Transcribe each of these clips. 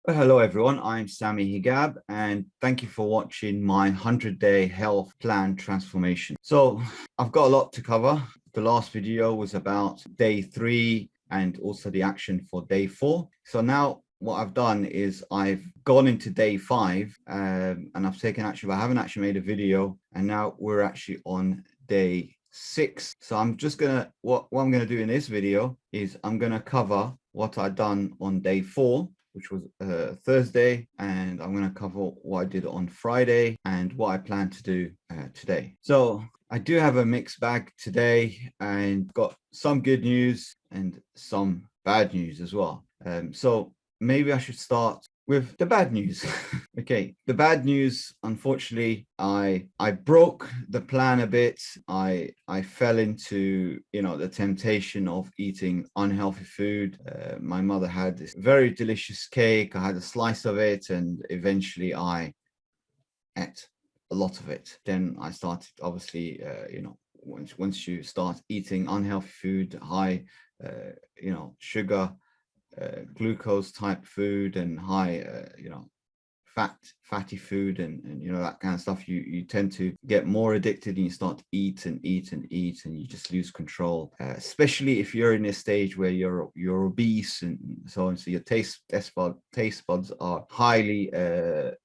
Well, hello everyone, I'm Sammy Hegab and thank you for watching my 100-day health plan transformation. So I've got a lot to cover. The last video was about day 3 and also the action for day 4. So now what I've done is I've gone into day 5 and I've taken action, but I haven't actually made a video, and now we're actually on day 6. So I'm just gonna, what I'm gonna do in this video is I'm gonna cover what I've done on day 4, which was Thursday, and I'm going to cover what I did on Friday and what I plan to do today. So I do have a mixed bag today and got some good news and some bad news as well. So maybe I should start with the bad news. Okay, the bad news, unfortunately, I broke the plan a bit. I fell into, the temptation of eating unhealthy food. My mother had this very delicious cake. I had a slice of it, and eventually I ate a lot of it. Then I started, obviously, once you start eating unhealthy food, high, sugar, glucose type food, and high, fatty food, and that kind of stuff, you tend to get more addicted, and you start to eat and eat and eat, and you just lose control, especially if you're in a stage where you're obese and so on. So your taste buds are highly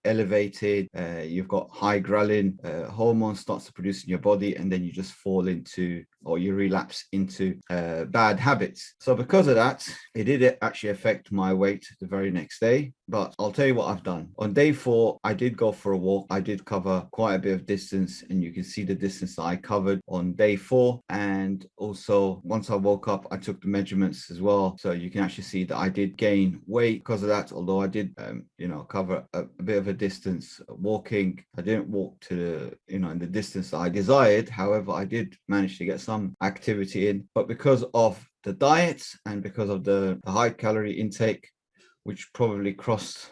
elevated. You've got high ghrelin hormone starts to produce in your body, and then you just fall into, or you relapse into bad habits. So because of that, it did actually affect my weight the very next day. But I'll tell you what I've done. On day 4, I did go for a walk. I did cover quite a bit of distance, and you can see the distance that I covered on day 4. And also, once I woke up, I took the measurements as well. So you can actually see that I did gain weight because of that. Although I did, cover a bit of a distance walking. I didn't walk to the, in the distance that I desired. However, I did manage to get some activity in. But because of the diet and because of the high calorie intake, which probably crossed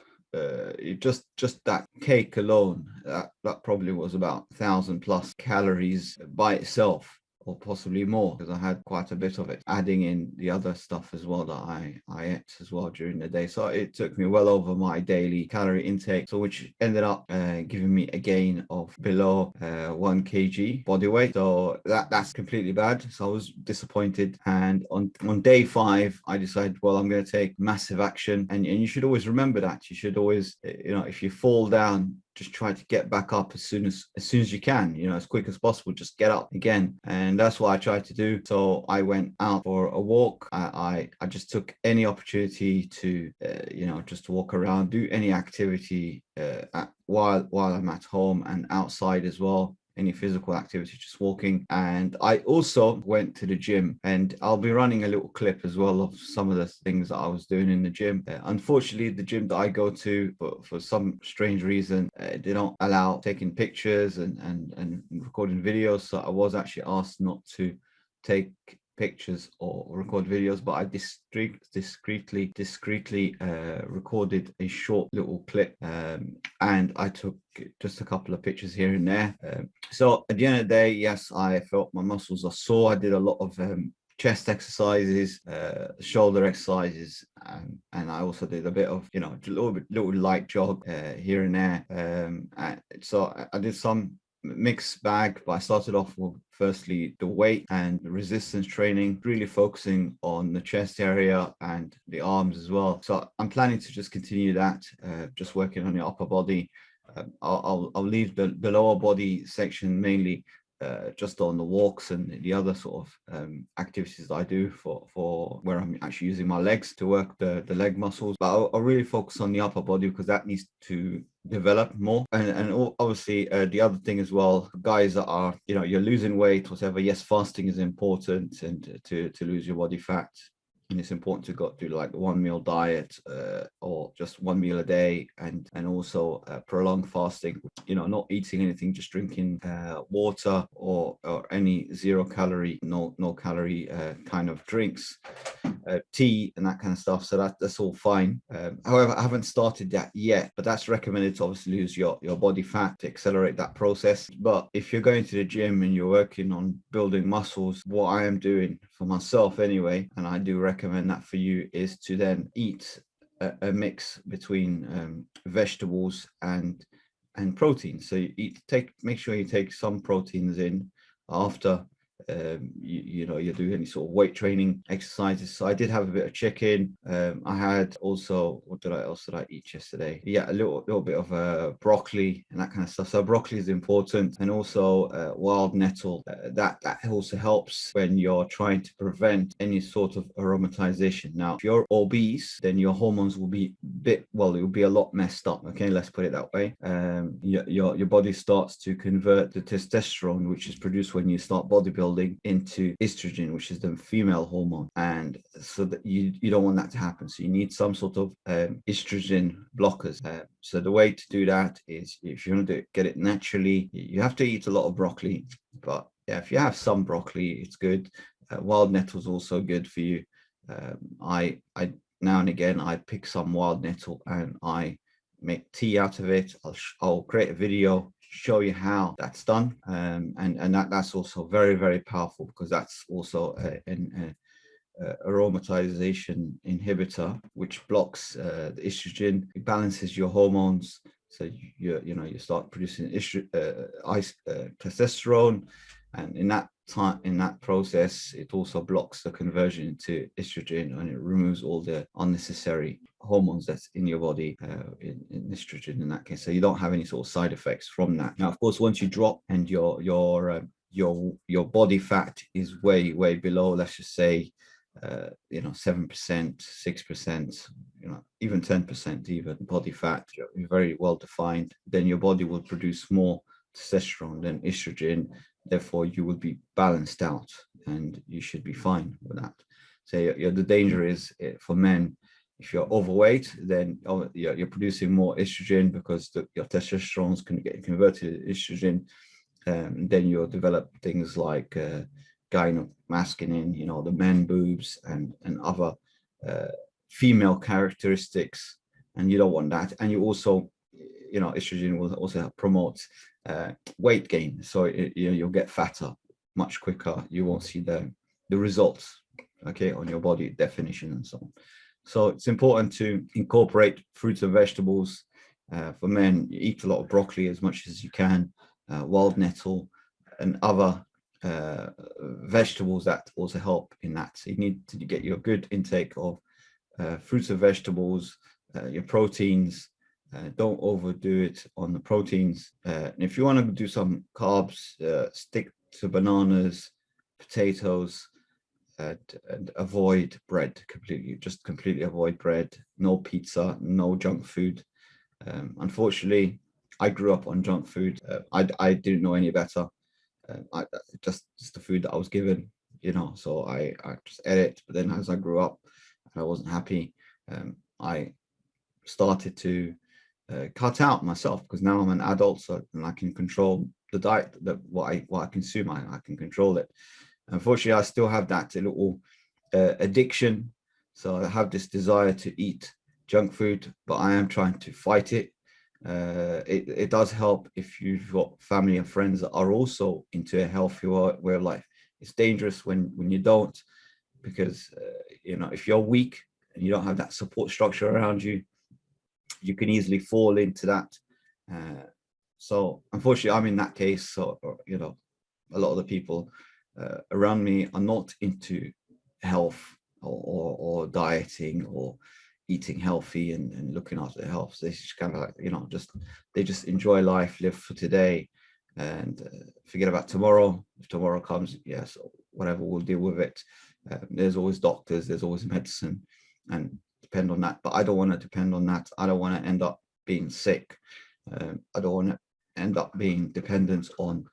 just that cake alone, that probably was about 1,000+ calories by itself, or possibly more, because I had quite a bit of it, adding in the other stuff as well that I ate as well during the day. So it took me well over my daily calorie intake, so which ended up giving me a gain of below 1 kg body weight. So that's completely bad. So I was disappointed, and on day 5 I decided, well, I'm going to take massive action, and you should always remember that. You should always, if you fall down, just try to get back up as soon as you can, as quick as possible. Just get up again. And that's what I tried to do. So I went out for a walk. I just took any opportunity to just to walk around, do any activity while I'm at home and outside as well. Any physical activity, just walking. And I also went to the gym, and I'll be running a little clip as well of some of the things that I was doing in the gym. Unfortunately, the gym that I go to, for some strange reason, they don't allow taking pictures and recording videos. So I was actually asked not to take pictures or record videos, but I discreetly recorded a short little clip, and I took just a couple of pictures here and there. So at the end of the day, yes, I felt my muscles are sore. I did a lot of chest exercises, shoulder exercises, and I also did a bit of, a little light jog here and there. So I did some mixed bag, but I started off with firstly the weight and the resistance training, really focusing on the chest area and the arms as well. So I'm planning to just continue that, just working on the upper body. I'll leave the lower body section mainly just on the walks and the other sort of activities that I do for where I'm actually using my legs to work the leg muscles. But I'll really focus on the upper body because that needs to develop more. And obviously the other thing as well, guys that are, you're losing weight, whatever, yes, fasting is important, and to lose your body fat. And it's important to do like 1 meal diet, or just 1 meal a day, and also prolonged fasting, not eating anything, just drinking water or any 0 calorie, no calorie kind of drinks, tea and that kind of stuff. So that's all fine. However, I haven't started that yet, but that's recommended to obviously lose your body fat to accelerate that process. But if you're going to the gym and you're working on building muscles, what I am doing for myself anyway, and I do recommend that for you, is to then eat a mix between vegetables and protein. So you make sure you take some proteins in after you know, you do any sort of weight training exercises. So I did have a bit of chicken. I had also, what else did I eat yesterday? Yeah, a little bit of broccoli and that kind of stuff. So broccoli is important, and also wild nettle. That also helps when you're trying to prevent any sort of aromatization. Now, if you're obese, then your hormones will be it will be a lot messed up. Okay, let's put it that way. Your body starts to convert the testosterone, which is produced when you start bodybuilding, into estrogen, which is the female hormone, and so that you don't want that to happen. So you need some sort of estrogen blockers. So the way to do that is, if you want to get it naturally, you have to eat a lot of broccoli. But yeah, if you have some broccoli, it's good. Wild nettle is also good for you. I now and again I pick some wild nettle and I make tea out of it. I'll create a video, show you how that's done, and that's also very, very powerful, because that's also an aromatization inhibitor, which blocks the estrogen. It balances your hormones, so you start producing testosterone, and in that process, it also blocks the conversion to estrogen, and it removes all the unnecessary hormones that's in your body, in estrogen in that case. So you don't have any sort of side effects from that. Now, of course, once you drop and your body fat is way below, let's just say 7%, 6%, even 10%, even body fat, very well defined, then your body will produce more testosterone than estrogen. Therefore, you will be balanced out, and you should be fine with that. So the danger is, for men, if you're overweight, then you're producing more estrogen, because your testosterone can get converted to estrogen. Then you'll develop things like gynomasculine, the man boobs and other female characteristics, and you don't want that. And you also, estrogen will also help promote weight gain, so you'll get fatter much quicker. You won't see the results, okay, on your body definition and so on. So it's important to incorporate fruits and vegetables. For men, you eat a lot of broccoli as much as you can, wild nettle and other vegetables that also help in that. So you need to get your good intake of fruits and vegetables, your proteins. Don't overdo it on the proteins. And if you want to do some carbs, stick to bananas, potatoes, and avoid bread completely. Just completely avoid bread. No pizza, no junk food. Unfortunately, I grew up on junk food. I didn't know any better. Just the food that I was given, so I just ate it. But then as I grew up and I wasn't happy, I started to cut out myself, because now I'm an adult, and I can control the diet, what I consume. I can control it. Unfortunately, I still have that little addiction. So I have this desire to eat junk food, but I am trying to fight it. It does help if you've got family and friends that are also into a healthy way of life. It's dangerous when you don't, because if you're weak and you don't have that support structure around you, you can easily fall into that. So unfortunately, I'm in that case. So a lot of the people around me are not into health or dieting or eating healthy and looking after their health. So they just kind of like, they just enjoy life, live for today, and forget about tomorrow. If tomorrow comes, yes, whatever, we'll deal with it. There's always doctors, there's always medicine, and depend on that. But I don't want to depend on that. I don't want to end up being sick. I don't want to end up being dependent on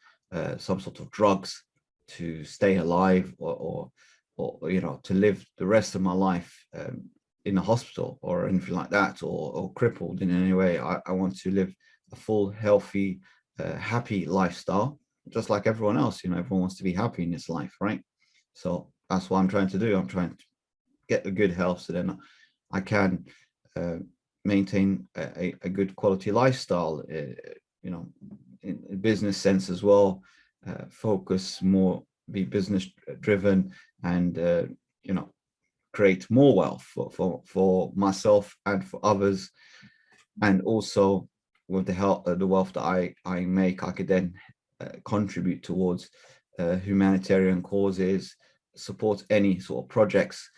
some sort of drugs to stay alive, or to live the rest of my life in a hospital or anything like that, or crippled in any way. I want to live a full, healthy, happy lifestyle, just like everyone else. Everyone wants to be happy in this life, right? So that's what I'm trying to do. I'm trying to get the good health, so then I can maintain a good quality lifestyle, in business sense as well. Focus more, be business driven, and create more wealth for myself and for others. And also with the help of the wealth that I make, I could then contribute towards humanitarian causes, support any sort of projects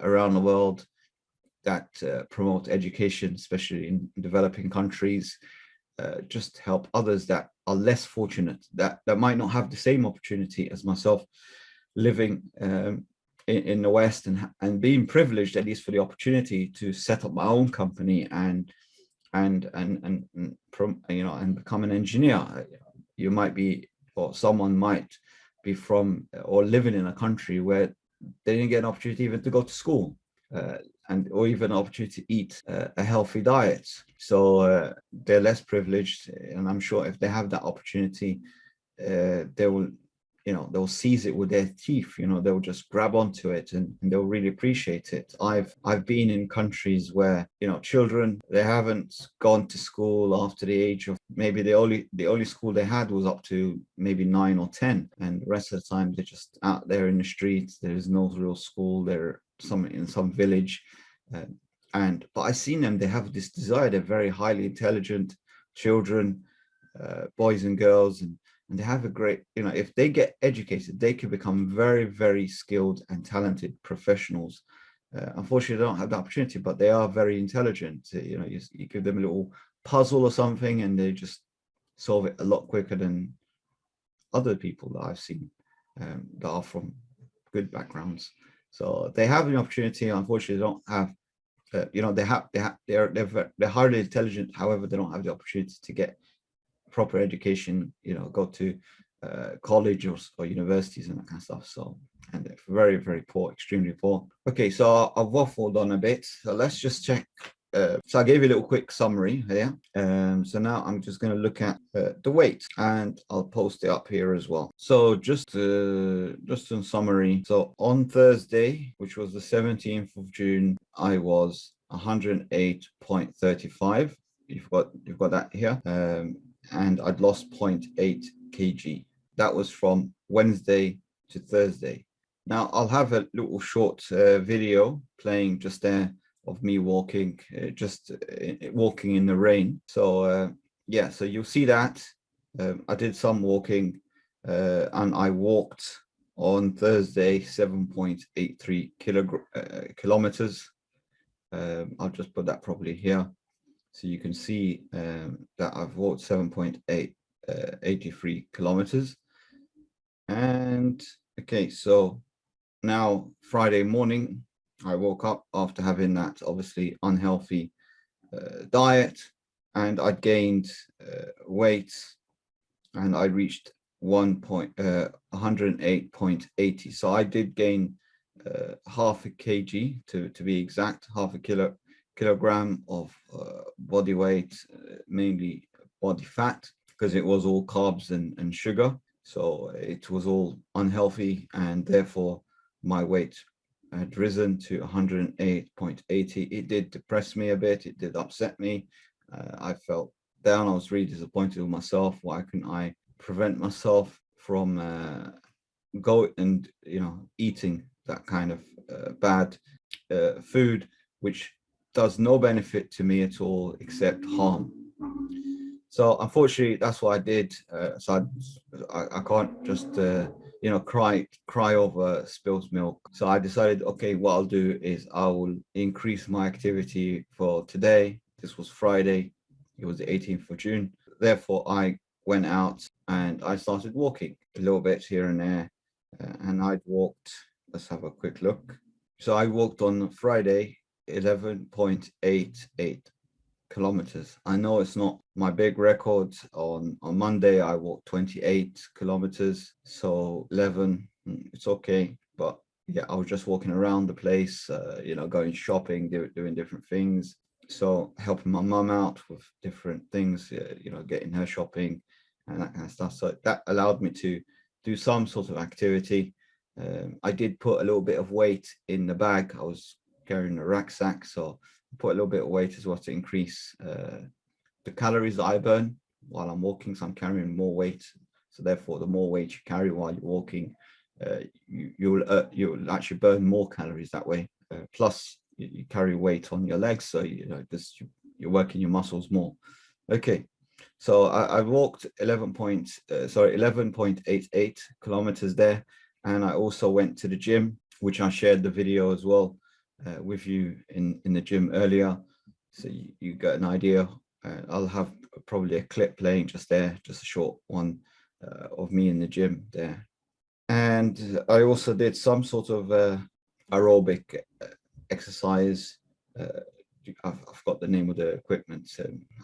around the world that promote education, especially in developing countries, just help others that are less fortunate, that might not have the same opportunity as myself, living in the West, and being privileged, at least for the opportunity to set up my own company and become an engineer. You might be, or someone might be from or living in a country where they didn't get an opportunity even to go to school, or even an opportunity to eat a healthy diet. So they're less privileged, and I'm sure if they have that opportunity, they will, they'll seize it with their teeth. They'll just grab onto it, and they'll really appreciate it. I've been in countries where children, they haven't gone to school after the age of, maybe the only school they had was up to maybe 9 or 10, and the rest of the time they're just out there in the streets. There is no real school. They're in some village, but I've seen them. They have this desire. They're very highly intelligent children, boys and girls, and they have a great, if they get educated, they can become very, very skilled and talented professionals. Unfortunately, they don't have the opportunity, but they are very intelligent. You give them a little puzzle or something, and they just solve it a lot quicker than other people that I've seen that are from good backgrounds. So they have an opportunity. Unfortunately, they don't have, they're highly intelligent. However, they don't have the opportunity to get proper education, go to college or universities and that kind of stuff. So, and they're very, very poor, extremely poor. Okay, so I've waffled on a bit. So let's just check. So I gave you a little quick summary here. So now I'm just going to look at the weight, and I'll post it up here as well. So just in summary, so on Thursday, which was the 17th of June, I was 108.35. You've got that here. And I'd lost 0.8 kg. That was from Wednesday to Thursday. Now I'll have a little short video playing just there of me walking, walking in the rain. So yeah, so you'll see that. I did some walking, and I walked on Thursday 7.83 kilometers. I'll just put that properly here. So you can see that I've walked 7.83 kilometers. And okay, so now Friday morning, I woke up after having that obviously unhealthy diet, and I'd gained weight, and I reached 108.80. So I did gain half a kg to be exact, half a kilogram of body weight, mainly body fat, because it was all carbs and sugar. So it was all unhealthy, and therefore my weight had risen to 108.80. It did depress me a bit. It did upset me. I felt down. I was really disappointed with myself. Why couldn't I prevent myself from eating that kind of bad food, which does no benefit to me at all except harm. So unfortunately, that's what I did. So I can't just cry over spilled milk. So I decided, okay, what I'll do is I will increase my activity for today. This was Friday. It was the 18th of June. Therefore, I went out and I started walking a little bit here and there. And I'd walked, let's have a quick look. So I walked on Friday 11.88 kilometers. I know it's not my big record. On Monday I walked 28 kilometers, so 11, it's okay. But yeah, I was just walking around the place, going shopping, doing different things, so helping my mum out with different things, getting her shopping and that kind of stuff. So that allowed me to do some sort of activity. I did put a little bit of weight in the bag. I was carrying a rucksack, so I put a little bit of weight as well to increase the calories that I burn while I'm walking. So I'm carrying more weight. So therefore, the more weight you carry while you're walking, you'll actually burn more calories that way. Plus, you carry weight on your legs, so you're working your muscles more. Okay, so I walked 11.88 kilometers there, and I also went to the gym, which I shared the video as well with you in the gym earlier, so you got an idea. I'll have probably a clip playing just there, just a short one of me in the gym there. And I also did some sort of aerobic exercise. I've forgot the name of the equipment.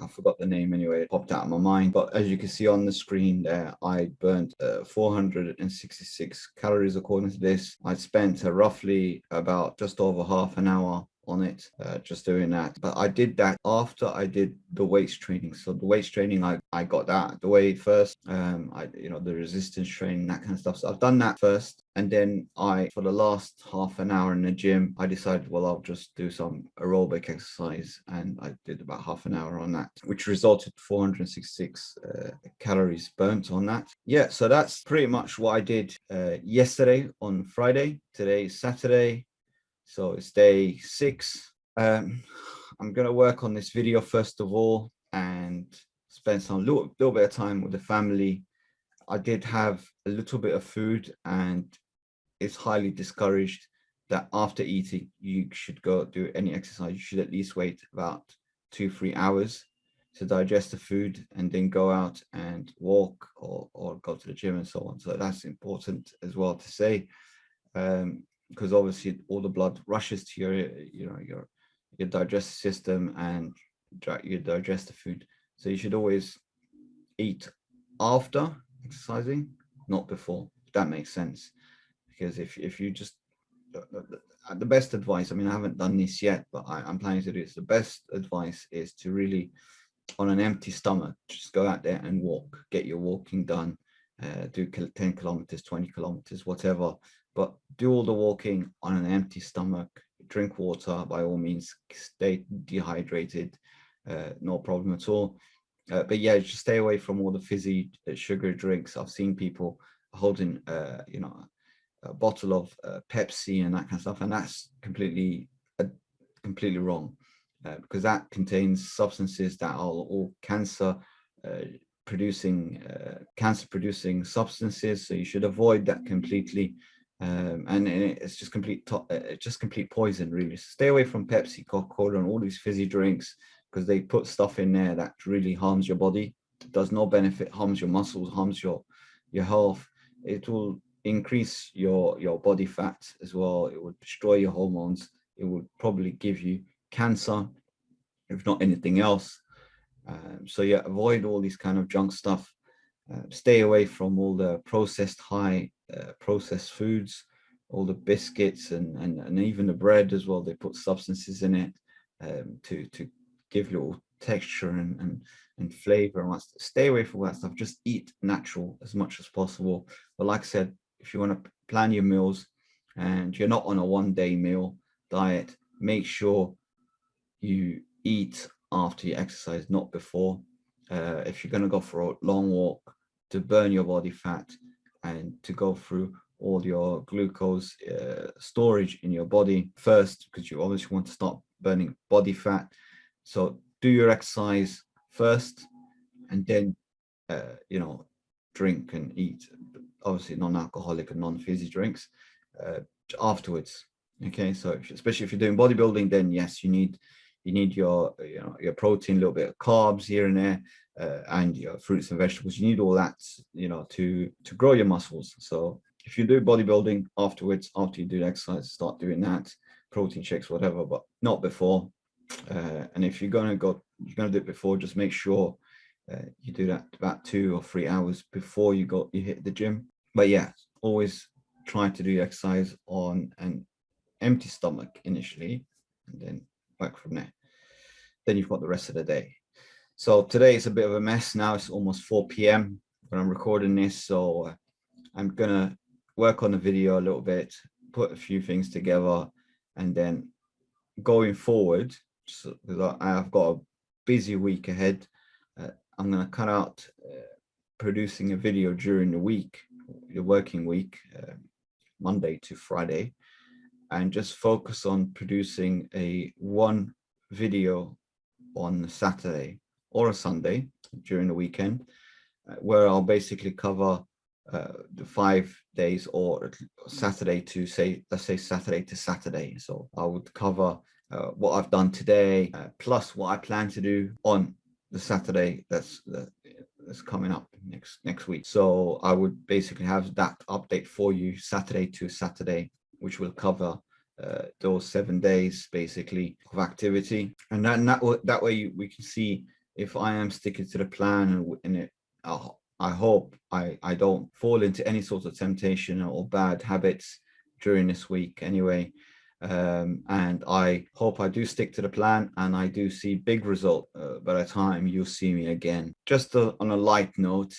I forgot the name anyway. It popped out of my mind. But as you can see on the screen there, I burnt 466 calories according to this. I spent roughly about just over half an hour on it, just doing that. But I did that after I did the weights training. So the weights training, I got that the way first. The resistance training, that kind of stuff. So I've done that first, and then for the last half an hour in the gym, I decided, well, I'll just do some aerobic exercise, and I did about half an hour on that, which resulted 466 calories burnt on that. Yeah, so that's pretty much what I did yesterday on Friday. Today is Saturday. So it's day 6. I'm going to work on this video first of all and spend some little bit of time with the family. I did have a little bit of food, and it's highly discouraged that after eating, you should go do any exercise. You should at least wait about 2-3 hours to digest the food and then go out and walk or go to the gym and so on. So that's important as well to say. Because obviously all the blood rushes to your digestive system and you digest the food. So you should always eat after exercising, not before, if that makes sense. Because if you just, the best advice, I mean, I haven't done this yet, but I'm planning to do this. The best advice is to really, on an empty stomach, just go out there and walk, get your walking done, do 10 kilometers, 20 kilometers, whatever. But do all the walking on an empty stomach, drink water by all means, stay dehydrated, no problem at all. But yeah, just stay away from all the fizzy sugar drinks. I've seen people holding, a bottle of Pepsi and that kind of stuff, and that's completely wrong, because that contains substances that are all cancer producing substances. So you should avoid that completely. And it's just complete poison, really. Stay away from Pepsi, Coca-Cola, and all these fizzy drinks, because they put stuff in there that really harms your body. It does no benefit, harms your muscles, harms your health. It will increase your body fat as well. It will destroy your hormones. It will probably give you cancer, if not anything else. So yeah, avoid all these kind of junk stuff. Stay away from all the processed processed foods, all the biscuits and even the bread as well. They put substances in it to give little texture and flavor and stay away from that stuff. Just eat natural as much as possible. But like I said, if you want to plan your meals and you're not on a 1-day meal diet, make sure you eat after you exercise, not before. If you're going to go for a long walk, to burn your body fat and to go through all your glucose storage in your body first, because you obviously want to start burning body fat. So do your exercise first, and then drink and eat, obviously non-alcoholic and non-fizzy drinks afterwards. Okay, so especially if you're doing bodybuilding, then yes, you need your protein, a little bit of carbs here and there, and your fruits and vegetables. You need all that, to grow your muscles. So if you do bodybuilding afterwards, after you do the exercise, start doing that, protein shakes, whatever, but not before. And if you're gonna do it before, just make sure you do that about 2 or 3 hours before you hit the gym. But yeah, always try to do exercise on an empty stomach initially, and then back from there. Then you've got the rest of the day. So today is a bit of a mess now. It's almost 4 p.m. when I'm recording this, so I'm gonna work on the video a little bit, put a few things together, and then going forward, because I've got a busy week ahead, I'm gonna cut out producing a video during the week, the working week, Monday to Friday, and just focus on producing one video on a Saturday or a Sunday during the weekend, where I'll basically cover the 5 days, or Saturday to let's say Saturday to Saturday. So I would cover what I've done today, plus what I plan to do on the Saturday that's coming up next week. So I would basically have that update for you Saturday to Saturday, which will cover those 7 days basically of activity, and that way we can see if I am sticking to the plan, and it I hope I don't fall into any sort of temptation or bad habits during this week anyway. And I hope I do stick to the plan and I do see big result by the time you'll see me again. Just on a light note,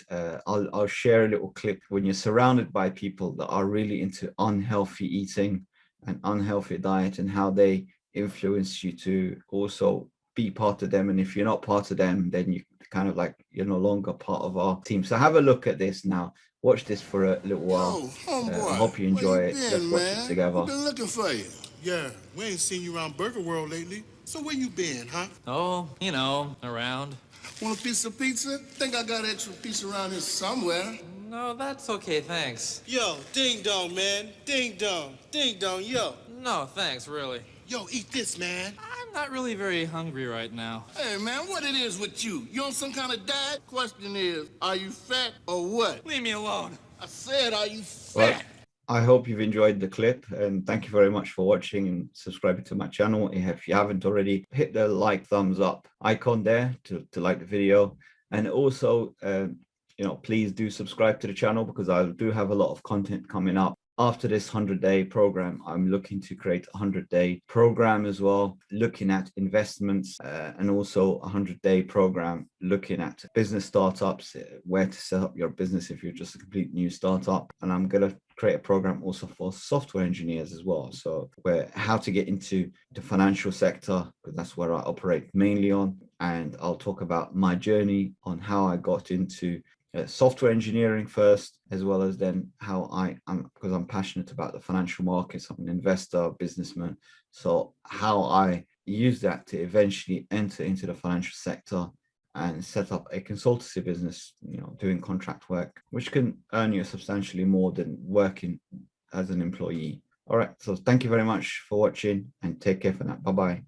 I'll share a little clip. When you're surrounded by people that are really into unhealthy eating and unhealthy diet, and how they influence you to also be part of them, and if you're not part of them, then you kind of like you're no longer part of our team. So have a look at this now. Watch this for a little while. Yo, homeboy, I hope you enjoy it. Been, Let's watch it together. We've been looking for you. Yeah, we ain't seen you around Burger World lately. So where you been, huh? Oh, you know, around. Want a piece of pizza? Think I got extra pizza around here somewhere. No, that's okay, thanks. Yo, ding dong, man. Ding dong. Ding dong, yo. No, thanks, really. Yo, eat this, man. I'm not really very hungry right now. Hey, man, what it is with you? You on some kind of diet? Question is, are you fat or what? Leave me alone. I said, are you fat? Well, I hope you've enjoyed the clip, and thank you very much for watching and subscribing to my channel. If you haven't already, hit the thumbs up icon there to like the video, and also please do subscribe to the channel, because I do have a lot of content coming up. After this 100-day program, I'm looking to create a 100-day program as well, looking at investments, and also a 100-day program looking at business startups, where to set up your business if you're just a complete new startup. And I'm going to create a program also for software engineers as well. So how to get into the financial sector, because that's where I operate mainly on. And I'll talk about my journey on how I got into software engineering first, as well as then how because I'm passionate about the financial markets. I'm an investor, businessman. So how I use that to eventually enter into the financial sector and set up a consultancy business, doing contract work, which can earn you substantially more than working as an employee. All right. So thank you very much for watching, and take care for now. Bye-bye.